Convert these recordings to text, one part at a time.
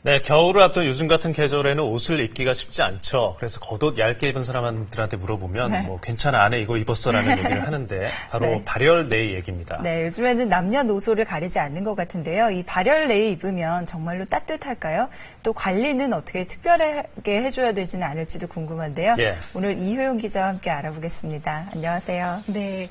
네, 겨울을 앞둔 요즘 같은 계절에는 옷을 입기가 쉽지 않죠. 그래서 겉옷 얇게 입은 사람들한테 물어보면 네. 뭐 괜찮아 안에 이거 입었어라는 얘기를 하는데 바로 네. 발열 네이 얘기입니다. 네, 요즘에는 남녀노소를 가리지 않는 것 같은데요. 이 발열 네이 입으면 정말로 따뜻할까요? 또 관리는 어떻게 특별하게 해줘야 되지는 않을지도 궁금한데요. 예. 오늘 이효영 기자와 함께 알아보겠습니다. 안녕하세요. 네.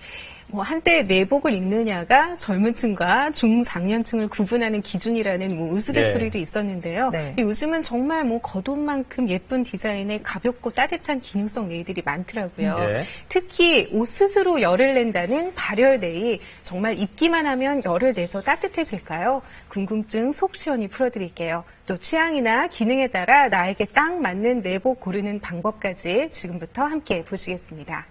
한때 내복을 입느냐가 젊은 층과 중장년층을 구분하는 기준이라는 우스갯소리도 있었는데요. 네. 요즘은 정말 겉옷만큼 예쁜 디자인의 가볍고 따뜻한 기능성 네이들이 많더라고요. 네. 특히 옷 스스로 열을 낸다는 발열 네이, 정말 입기만 하면 열을 내서 따뜻해질까요? 궁금증 속 시원히 풀어드릴게요. 또 취향이나 기능에 따라 나에게 딱 맞는 내복 고르는 방법까지 지금부터 함께 보시겠습니다.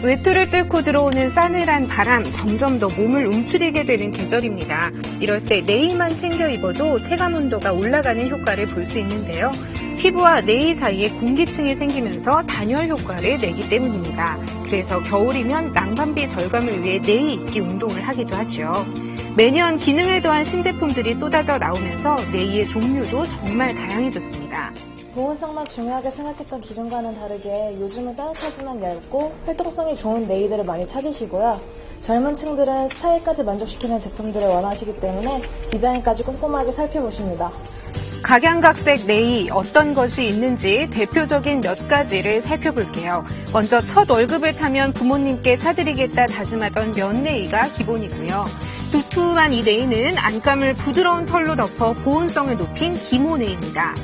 외투를 뚫고 들어오는 싸늘한 바람, 점점 더 몸을 움츠리게 되는 계절입니다. 이럴 때 네이만 챙겨 입어도 체감 온도가 올라가는 효과를 볼 수 있는데요. 피부와 네이 사이에 공기층이 생기면서 단열 효과를 내기 때문입니다. 그래서 겨울이면 난방비 절감을 위해 네이 입기 운동을 하기도 하죠. 매년 기능을 더한 신제품들이 쏟아져 나오면서 네이의 종류도 정말 다양해졌습니다. 보온성만 중요하게 생각했던 기존과는 다르게 요즘은 따뜻하지만 얇고 활동성이 좋은 네이들을 많이 찾으시고요. 젊은 층들은 스타일까지 만족시키는 제품들을 원하시기 때문에 디자인까지 꼼꼼하게 살펴보십니다. 각양각색 네이 어떤 것이 있는지 대표적인 몇 가지를 살펴볼게요. 먼저 첫 월급을 타면 부모님께 사드리겠다 다짐하던 면 네이가 기본이고요. 두툼한 이 네이는 안감을 부드러운 털로 덮어 보온성을 높인 기모 네이입니다.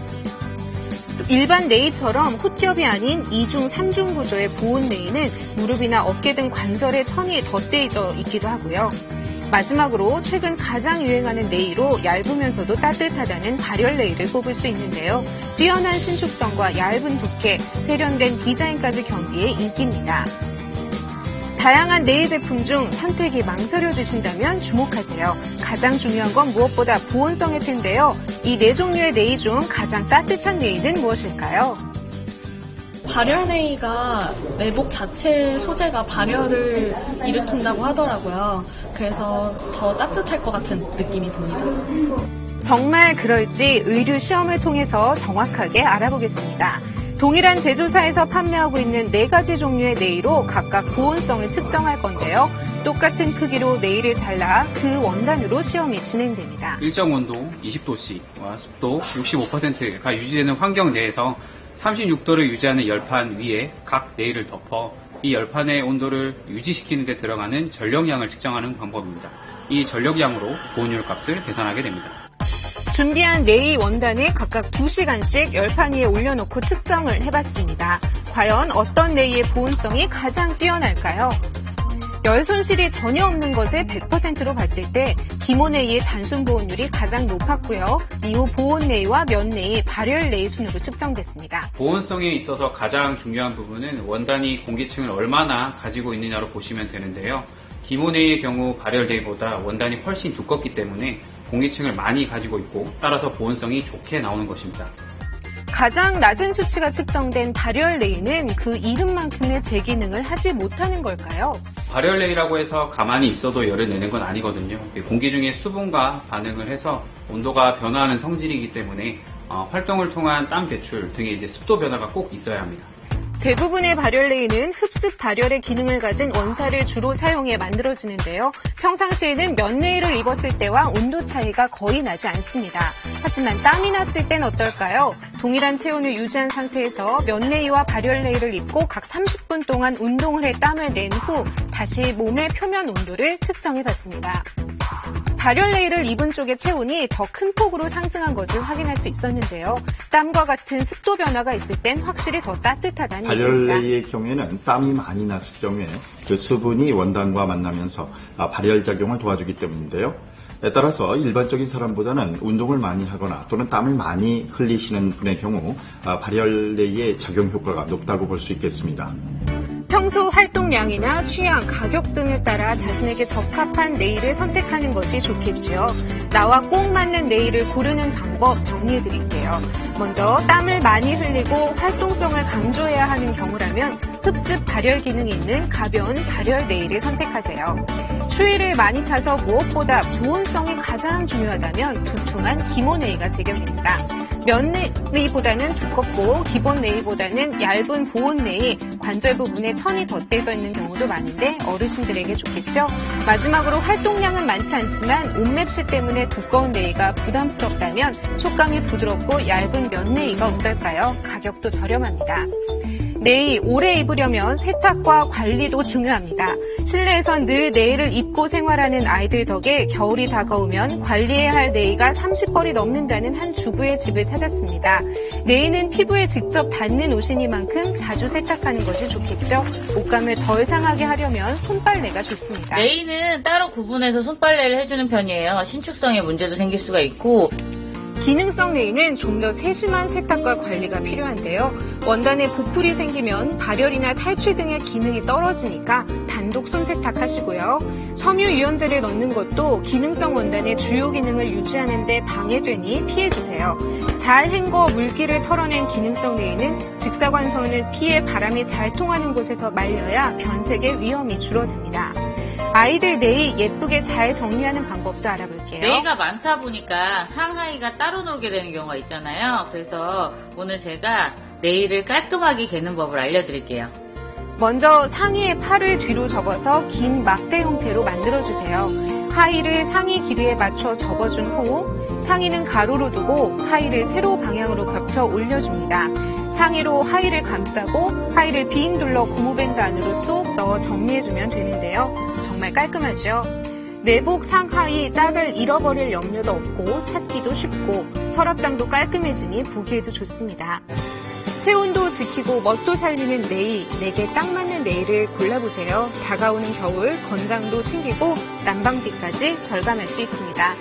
일반 네이처럼 헛겹이 아닌 2중, 3중 구조의 보온 네이는 무릎이나 어깨 등 관절에 천이 덧대져 있기도 하고요. 마지막으로 최근 가장 유행하는 네이로 얇으면서도 따뜻하다는 발열 네이를 꼽을 수 있는데요. 뛰어난 신축성과 얇은 두께, 세련된 디자인까지 겸비해 인기입니다. 다양한 네이 제품 중 선택이 망설여지신다면 주목하세요. 가장 중요한 건 무엇보다 보온성일 텐데요. 이 네 종류의 네이 중 가장 따뜻한 네이는 무엇일까요? 발열 네이가 내복 자체 소재가 발열을 일으킨다고 하더라고요. 그래서 더 따뜻할 것 같은 느낌이 듭니다. 정말 그럴지 의류 시험을 통해서 정확하게 알아보겠습니다. 동일한 제조사에서 판매하고 있는 4가지 종류의 네이로 각각 보온성을 측정할 건데요. 똑같은 크기로 네이를 잘라 그 원단으로 시험이 진행됩니다. 일정 온도 20도씨와 습도 65%가 유지되는 환경 내에서 36도를 유지하는 열판 위에 각 네일을 덮어 이 열판의 온도를 유지시키는 데 들어가는 전력량을 측정하는 방법입니다. 이 전력량으로 보온율 값을 계산하게 됩니다. 준비한 네이 원단을 각각 2시간씩 열판 위에 올려놓고 측정을 해봤습니다. 과연 어떤 네이의 보온성이 가장 뛰어날까요? 열 손실이 전혀 없는 것을 100%로 봤을 때 기모 네이의 단순 보온율이 가장 높았고요. 이후 보온 네이와 면 네이, 발열 네이 순으로 측정됐습니다. 보온성에 있어서 가장 중요한 부분은 원단이 공기층을 얼마나 가지고 있느냐로 보시면 되는데요. 기모 네이의 경우 발열 네이보다 원단이 훨씬 두껍기 때문에 공기층을 많이 가지고 있고 따라서 보온성이 좋게 나오는 것입니다. 가장 낮은 수치가 측정된 발열 네이는 그 이름만큼의 제기능을 하지 못하는 걸까요? 발열 네이라고 해서 가만히 있어도 열을 내는 건 아니거든요. 공기 중에 수분과 반응을 해서 온도가 변화하는 성질이기 때문에 활동을 통한 땀 배출 등의 습도 변화가 꼭 있어야 합니다. 대부분의 발열 네이는 흡습 발열의 기능을 가진 원사를 주로 사용해 만들어지는데요. 평상시에는 면 네이를 입었을 때와 온도 차이가 거의 나지 않습니다. 하지만 땀이 났을 땐 어떨까요? 동일한 체온을 유지한 상태에서 면 네이와 발열 네이를 입고 각 30분 동안 운동을 해 땀을 낸 후 다시 몸의 표면 온도를 측정해봤습니다. 발열 네이를 입은 쪽의 체온이 더 큰 폭으로 상승한 것을 확인할 수 있었는데요. 땀과 같은 습도 변화가 있을 땐 확실히 더 따뜻하다는 발열 얘기입니다. 네이의 경우에는 땀이 많이 났을 경우에 그 수분이 원단과 만나면서 발열 작용을 도와주기 때문인데요. 따라서 일반적인 사람보다는 운동을 많이 하거나 또는 땀을 많이 흘리시는 분의 경우 발열 네이의 작용 효과가 높다고 볼 수 있겠습니다. 평소 활동량이나 취향, 가격 등을 따라 자신에게 적합한 네일을 선택하는 것이 좋겠죠. 나와 꼭 맞는 네일을 고르는 방법 정리해드릴게요. 먼저 땀을 많이 흘리고 활동성을 강조해야 하는 경우라면 흡습 발열 기능이 있는 가벼운 발열 네일을 선택하세요. 추위를 많이 타서 무엇보다 보온성이 가장 중요하다면 두툼한 기모 네일가 제격입니다. 면 네일보다는 두껍고 기본 네일보다는 얇은 보온 네일, 관절 부분에 천이 덧대져 있는 경우도 많은데 어르신들에게 좋겠죠. 마지막으로 활동량은 많지 않지만 옷맵시 때문에 두꺼운 네일가 부담스럽다면 촉감이 부드럽고 얇은 면 네일가 어떨까요? 가격도 저렴합니다. 네일 오래 입으려면 세탁과 관리도 중요합니다. 실내에선 늘 네일을 입고 생활하는 아이들 덕에 겨울이 다가오면 관리해야 할 네일가 30벌이 넘는다는 한 주부의 집을 찾았습니다. 네일은 피부에 직접 닿는 옷이니만큼 자주 세탁하는 것이 좋겠죠. 옷감을 덜 상하게 하려면 손빨래가 좋습니다. 네일은 따로 구분해서 손빨래를 해주는 편이에요. 신축성에 문제도 생길 수가 있고 기능성 네일은 좀 더 세심한 세탁과 관리가 필요한데요. 원단에 부풀이 생기면 발열이나 탈취 등의 기능이 떨어지니까 단독 손세탁하시고요. 섬유 유연제를 넣는 것도 기능성 원단의 주요 기능을 유지하는 데 방해되니 피해주세요. 잘 헹궈 물기를 털어낸 기능성 네일은 직사광선을 피해 바람이 잘 통하는 곳에서 말려야 변색의 위험이 줄어듭니다. 아이들 네일 예쁘게 잘 정리하는 방법도 알아볼게요. 네일가 많다 보니까 상하이가 따로 놀게 되는 경우가 있잖아요. 그래서 오늘 제가 네일을 깔끔하게 개는 법을 알려드릴게요. 먼저 상의의 팔을 뒤로 접어서 긴 막대 형태로 만들어주세요. 하의를 상의 길이에 맞춰 접어준 후 상의는 가로로 두고 하의를 세로 방향으로 겹쳐 올려줍니다. 상의로 하의를 감싸고 하의를 빙 둘러 고무밴드 안으로 쏙 넣어 정리해주면 되는데요. 정말 깔끔하죠? 내복 상하의 짝을 잃어버릴 염려도 없고 찾기도 쉽고 서랍장도 깔끔해지니 보기에도 좋습니다. 체온도 지키고 멋도 살리는 네일, 내게 딱 맞는 네일을 골라보세요. 다가오는 겨울 건강도 챙기고 난방비까지 절감할 수 있습니다.